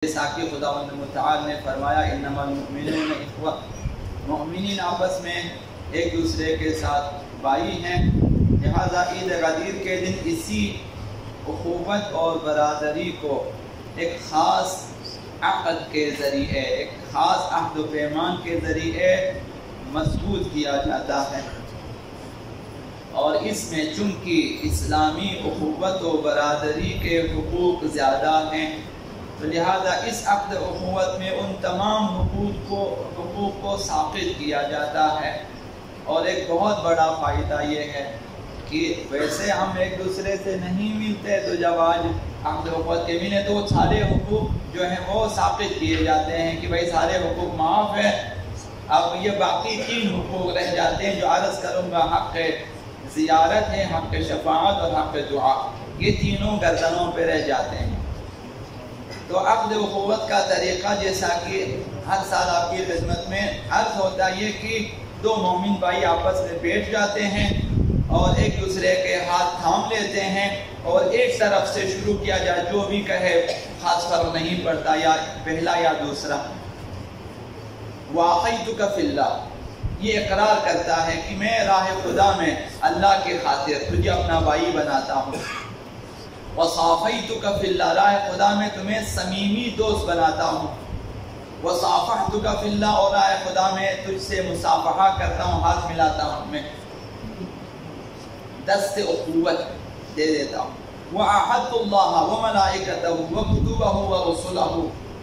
جیسا کہ خداوند متعال نے فرمایا انما المؤمنون اخوہ، مؤمنین آپس میں ایک دوسرے کے ساتھ بھائی ہیں، لہذا عید غدیر کے دن اسی اخوت اور برادری کو ایک خاص عقد کے ذریعے، ایک خاص عہد و پیمان کے ذریعے مضبوط کیا جاتا ہے، اور اس میں چونکہ اسلامی اخوت و برادری کے حقوق زیادہ ہیں تو لہذا اس عقد اخوت میں ان تمام حقوق کو ثابت کیا جاتا ہے۔ اور ایک بہت بڑا فائدہ یہ ہے کہ ویسے ہم ایک دوسرے سے نہیں ملتے، تو جب آج عقد اخوت کے ملے تو سارے حقوق جو ہیں وہ ثابت کیے جاتے ہیں کہ بھائی سارے حقوق معاف ہیں۔ اب یہ باقی 3 حقوق رہ جاتے ہیں جو عرض کروں گا، حق زیارت ہے، حق شفاعت اور حق دعا، یہ تینوں گردنوں پہ رہ جاتے ہیں۔ تو عقد اخوت کا طریقہ جیسا کہ ہر سال آپ کی خدمت میں عرض ہوتا ہے کہ 2 مومن بھائی آپس میں بیٹھ جاتے ہیں اور ایک دوسرے کے ہاتھ تھام لیتے ہیں اور ایک طرف سے شروع کیا جائے، جو بھی کہے خاص فرق نہیں پڑتا، یا پہلا یا دوسرا۔ وَأَخَيْتُكَ فِي اللَّهِ، یہ اقرار کرتا ہے کہ میں راہ خدا میں اللہ کے خاطر تجھے اپنا بھائی بناتا ہوں۔ وَصَافَيْتُكَ فِي اللَّهِ، راہ خدا میں تمہیں صمیمی دوست بناتا ہوں۔ وَصَافَحْتُكَ فِي اللَّهِ، اور راہ خدا میں تجھ سے مصافحہ کرتا ہوں، ہاتھ ملاتا ہوں، میں دست اخوت دے دیتا ہوں۔ وَأَعَدْتُ اللَّهَ وَمَلَائِكَتَهُ وَكُتُبَهُ وَرُسُلَهُ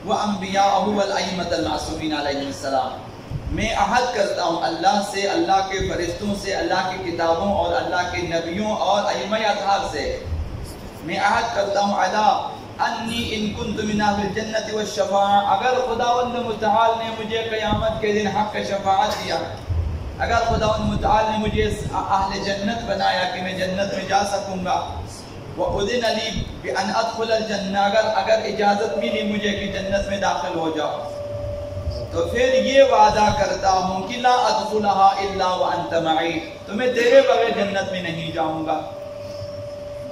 وَأَنْبِيَاءَهُ وَالْأَئِمَّةَ الْمَعْصُومِينَ عَلَيْهِمُ السَّلَامُ، میں عہد کرتا ہوں اللہ سے، اللہ کے فرشتوں سے، اللہ کی کتابوں اور اللہ کے نبیوں اور ائمہ اطہار سے، میں عہد کرتا ہوں علی انی ان کنت من اہل الجنت والشفاعہ، اگر خداوند متعال نے مجھے قیامت کے دن حق شفاعت دیا، اگر خداوند متعال نے مجھے اہل جنت بنایا کہ میں جنت میں جا سکوں گا، وَأُذِنَ لِي بِأَنْ أَدْخُلَ الْجَنَّةَ، اگر اجازت ملی مجھے کہ جنت میں داخل ہو جاؤ، تو پھر یہ وعدہ کرتا ہوں کہ لا ادخلها الا وانت معی، تو میں تیرے بغیر جنت میں نہیں جاؤں گا۔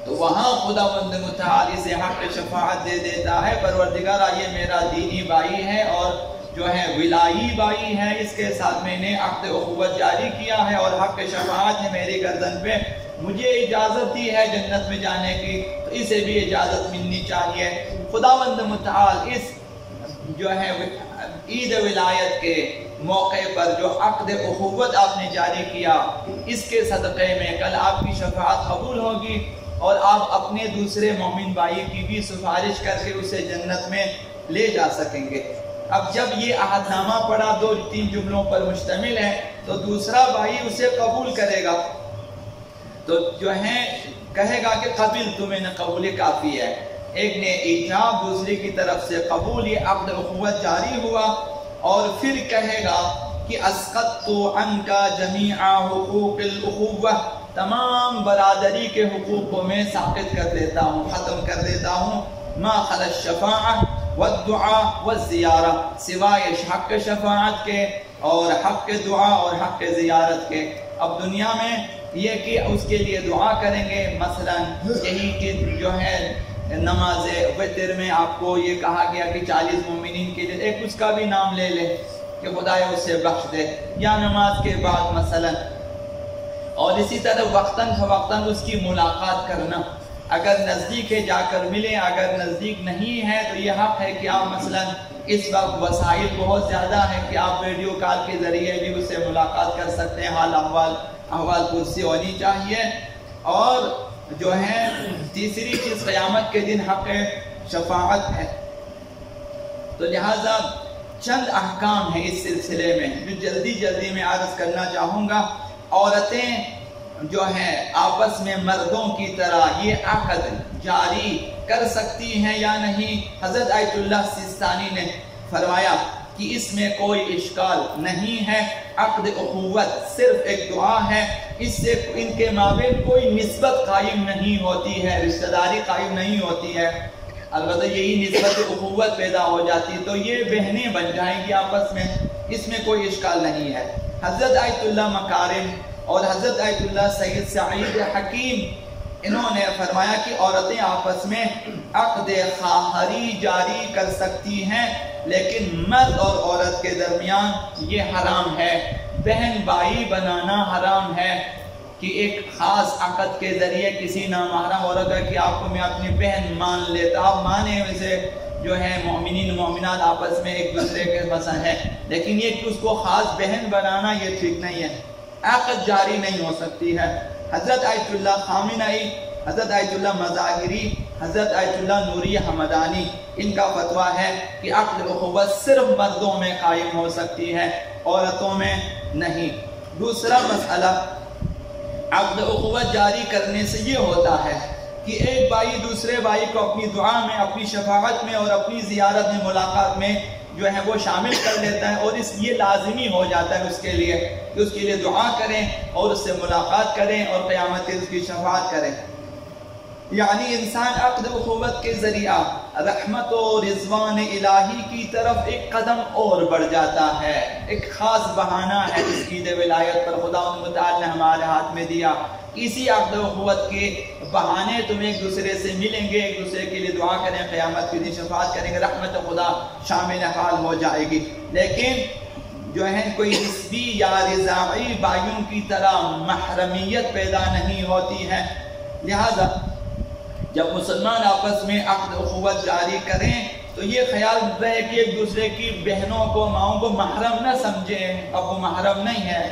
تو وہاں خداوند متعال اسے حق شفاعت دے دیتا ہے، پروردگارہ یہ میرا دینی بھائی ہے اور جو ہے ولائی بھائی ہے، اس کے ساتھ میں نے عقد اخوت جاری کیا ہے اور حق شفاعت نے میری گردن پہ مجھے اجازت دی ہے جنت میں جانے کی، تو اسے بھی اجازت ملنی چاہیے۔ خداوند متعال اس جو ہے عید ولایت کے موقع پر جو عقد اخوت آپ نے جاری کیا، اس کے صدقے میں کل آپ کی شفاعت قبول ہوگی اور آپ اپنے دوسرے مومن بھائی کی بھی سفارش کر کے اسے جنت میں لے جا سکیں گے۔ اب جب یہ عہد نامہ پڑا 2-3 جملوں پر مشتمل ہے، تو دوسرا بھائی اسے قبول کرے گا، تو جو ہے کہے گا کہ قبل تمہیں قبول کافی ہے، ایک نے ایجاب دوسرے کی طرف سے قبول، یہ عقد اخوت جاری ہوا، اور پھر کہے گا کہ اسقطت عنک جمیع حقوق الاخوہ، تمام برادری کے حقوق کو میں ساقط کر دیتا ہوں، ختم کر دیتا ہوں، ما خلا الشفاعہ والدعاء والزیارہ، سوائے حق شفاعت کے اور حق دعا اور حق زیارت کے۔ اب دنیا میں یہ کہ اس کے لیے دعا کریں گے، مثلا یہی کہ جو ہے نماز وتر میں آپ کو یہ کہا گیا کہ 40 مومنین کے لیے ایک اس کا بھی نام لے لے کہ خدایا اسے بخش دے، یا نماز کے بعد مثلا، اور اسی طرح وقتاً فوقتاً اس کی ملاقات کرنا، اگر نزدیک ہے جا کر ملیں، اگر نزدیک نہیں ہے تو یہ حق ہے کہ آپ مثلا اس وقت وسائل بہت زیادہ ہیں کہ آپ ویڈیو کال کے ذریعے بھی اس سے ملاقات کر سکتے ہیں، حال احوال پرسی ہونی چاہیے۔ اور جو ہے تیسری چیز قیامت کے دن حق شفاعت ہے۔ تو لہٰذا چند احکام ہیں اس سلسلے میں جو جلدی میں عرض کرنا چاہوں گا۔ عورتیں جو ہیں آپس میں مردوں کی طرح یہ عقد جاری کر سکتی ہیں یا نہیں؟ حضرت آیت اللہ سیستانی نے فرمایا کہ اس میں کوئی اشکال نہیں ہے، عقد اخوت صرف ایک دعا ہے، اس سے ان کے مابین کوئی نسبت قائم نہیں ہوتی ہے، رشتہ داری قائم نہیں ہوتی ہے، البتہ یہی نسبت اخوت پیدا ہو جاتی تو یہ بہنیں بن جائیں گی آپس میں، اس میں کوئی اشکال نہیں ہے۔ حضرت آیت اللہ مکارم اور حضرت آیت اللہ سید سعید حکیم انہوں نے فرمایا کہ عورتیں آپس میں عقد خواہری جاری کر سکتی ہیں، لیکن مرد اور عورت کے درمیان یہ حرام ہے۔ بہن بھائی بنانا حرام ہے کہ ایک خاص عقد کے ذریعے کسی نامحرم عورت ہے کہ آپ کو میں اپنی بہن مان لیتا، آپ مانے ویسے جو ہے مومنین مومنات آپس میں ایک دوسرے کے مثلا ہے، لیکن یہ کہ اس کو خاص بہن بنانا یہ ٹھیک نہیں ہے، عقد جاری نہیں ہو سکتی ہے۔ حضرت آیت اللہ خامنئی، حضرت آیت اللہ مظاہری، حضرت آیت اللہ نوری حمدانی، ان کا فتویٰ ہے کہ عقد اخوت صرف مردوں میں قائم ہو سکتی ہے، عورتوں میں نہیں۔ دوسرا مسئلہ، عقد اخوت جاری کرنے سے یہ ہوتا ہے کہ ایک بھائی دوسرے بھائی کو اپنی دعا میں، اپنی شفاعت میں اور اپنی زیارت میں، ملاقات میں جو ہے وہ شامل کر لیتا ہے، اور اس یہ لازمی ہو جاتا ہے اس کے لیے کہ اس کے لیے دعا کریں اور اس سے ملاقات کریں اور قیامت کے اس کی شفاعت کریں۔ یعنی انسان عقد اخوت کے ذریعہ رحمت و رضوان الہی کی طرف ایک قدم اور بڑھ جاتا ہے۔ ایک خاص بہانہ ہے اس عید ولایت پر خدا متعال نے ہمارے ہاتھ میں دیا، اسی عقد اخوت کے بہانے تم ایک دوسرے سے ملیں گے، ایک دوسرے کے لیے دعا کریں، قیامت کے دن شفاعت کریں گے، رحمت خدا شامل حال ہو جائے گی۔ لیکن جو ہے کوئی نسبی یا رضاعی بھائیوں کی طرح محرمیت پیدا نہیں ہوتی ہے، لہذا جب مسلمان آپس میں عقد اخوت جاری کریں تو یہ خیال رہے کہ ایک دوسرے کی بہنوں کو، ماؤں کو محرم نہ سمجھیں، اب وہ محرم نہیں ہے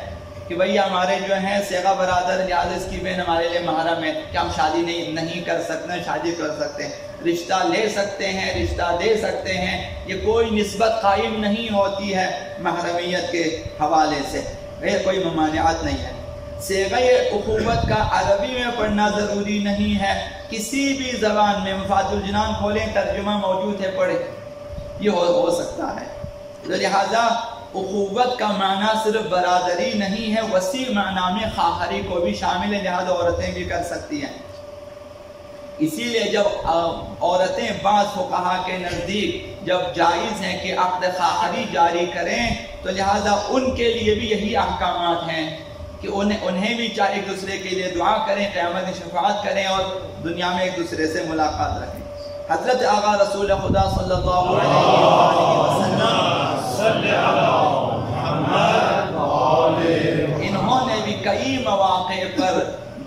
کہ بھئی ہمارے جو ہیں سیغہ برادر لہذا اس کی بہن ہمارے لیے محرم ہے کہ ہم شادی نہیں کر سکتے، شادی کر سکتے ہیں، رشتہ لے سکتے ہیں، رشتہ دے سکتے ہیں، یہ کوئی نسبت قائم نہیں ہوتی ہے محرمیت کے حوالے سے، یہ کوئی ممانعت نہیں ہے۔ صیغہ اخوت کا عربی میں پڑھنا ضروری نہیں ہے، کسی بھی زبان میں مفاد الجنان کھولیں، ترجمہ موجود ہے، پڑھیں، یہ ہو سکتا ہے۔ لہذا اخوت کا معنی صرف برادری نہیں ہے، وسیع معنی میں خواہری کو بھی شامل ہے، لہذا عورتیں بھی کر سکتی ہیں۔ اسی لیے جب عورتیں بعض فقہا کے نزدیک جب جائز ہیں کہ عقد خواہری جاری کریں تو لہذا ان کے لیے بھی یہی احکامات ہیں کہ انہیں بھی چاہے ایک دوسرے کے لیے دعا کریں، قیامت میں شفاعت کریں اور دنیا میں ایک دوسرے سے ملاقات رکھیں۔ حضرت آقا رسول خدا صلی اللہ علیہ وسلم انہوں نے بھی کئی مواقع پر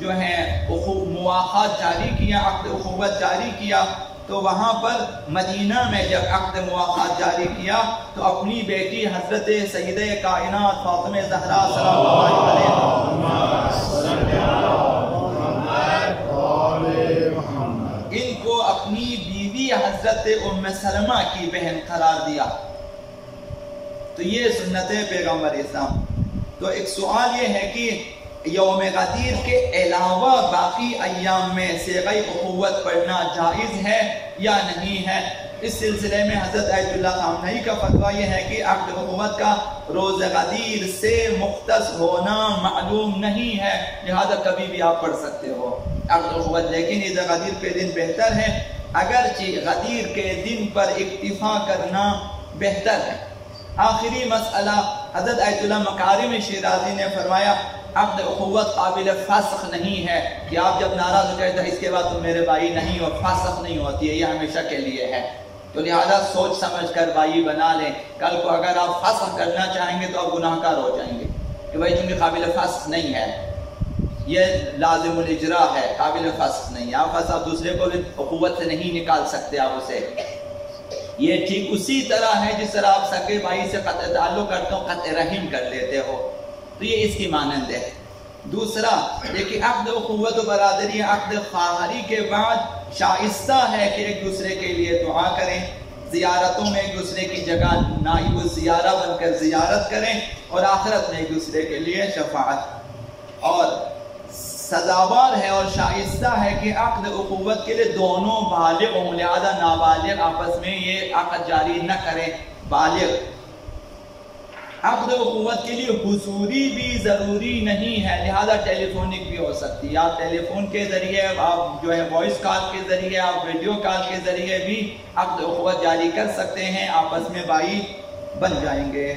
جو ہے مواخات جاری کیا، عقد اخوت جاری کیا، تو وہاں پر مدینہ میں جب عقد مواخات جاری کیا تو اپنی بیٹی حضرت سیدہ کائنات فاطمہ زہرا سلام اللہ علیہ ان کو اپنی بیوی حضرت ام سلمہ کی بہن قرار دیا۔ تو یہ سنت پیغمبر اسلام۔ تو ایک سوال یہ ہے کہ یوم غدیر کے علاوہ باقی ایام میں صیغہ اخوت پڑھنا جائز ہے یا نہیں ہے؟ اس سلسلے میں حضرت آیت اللہ خامنئی کا فتویٰ یہ ہے کہ عقد اخوت کا روز غدیر سے مختص ہونا معلوم نہیں ہے، لہذا کبھی بھی آپ پڑھ سکتے ہو عقد اخوت، لیکن عید غدیر کے دن بہتر ہے، اگرچہ غدیر کے دن پر اکتفا کرنا بہتر ہے۔ آخری مسئلہ، حضرت آیت اللہ مکارم شیرازی نے فرمایا عقد اخوت قابل فسخ نہیں ہے کہ آپ جب ناراض ہو جائے تو اس کے بعد تم میرے بھائی نہیں ہو، فسخ نہیں ہوتی ہے، یہ ہمیشہ کے لیے ہے۔ تو لہذا سوچ سمجھ کر بھائی بنا لیں، کل کو اگر آپ فسخ کرنا چاہیں گے تو آپ گناہ گار ہو جائیں گے کہ بھائی تمہیں قابل فسخ نہیں ہے، یہ لازم الاجرا ہے، قابل فسخ نہیں ہے، آپ دوسرے کو بھی اخوت سے نہیں نکال سکتے آپ اسے۔ یہ ٹھیک اسی طرح ہے جس طرح آپ سکے بھائی سے قطع تعلق کرتے ہو، قطع رحم کر لیتے ہو، تو یہ اس کی مانند ہے۔ دوسرا لیکن عقد اخوت و برادری عقد خواہری کے بعد شائستہ ہے کہ ایک دوسرے کے لیے دعا کریں، زیارتوں میں ایک دوسرے کی جگہ نائب الزیارہ بن کر زیارت کریں اور آخرت میں ایک دوسرے کے لیے شفاعت، اور سزاوار ہے اور شائستہ ہے کہ عقد اخوت کے لیے دونوں بالغ ہوں، لہذا نابالغ آپس میں یہ عقد جاری نہ کریں، بالغ۔ عقد اخوت کے لیے حضوری بھی ضروری نہیں ہے، لہذا ٹیلی فونک بھی ہو سکتی ہے، آپ ٹیلی فون کے ذریعے، آپ جو ہے وائس کال کے ذریعے، آپ ویڈیو کال کے ذریعے بھی عقد اخوت جاری کر سکتے ہیں، آپس میں بھائی بن جائیں گے۔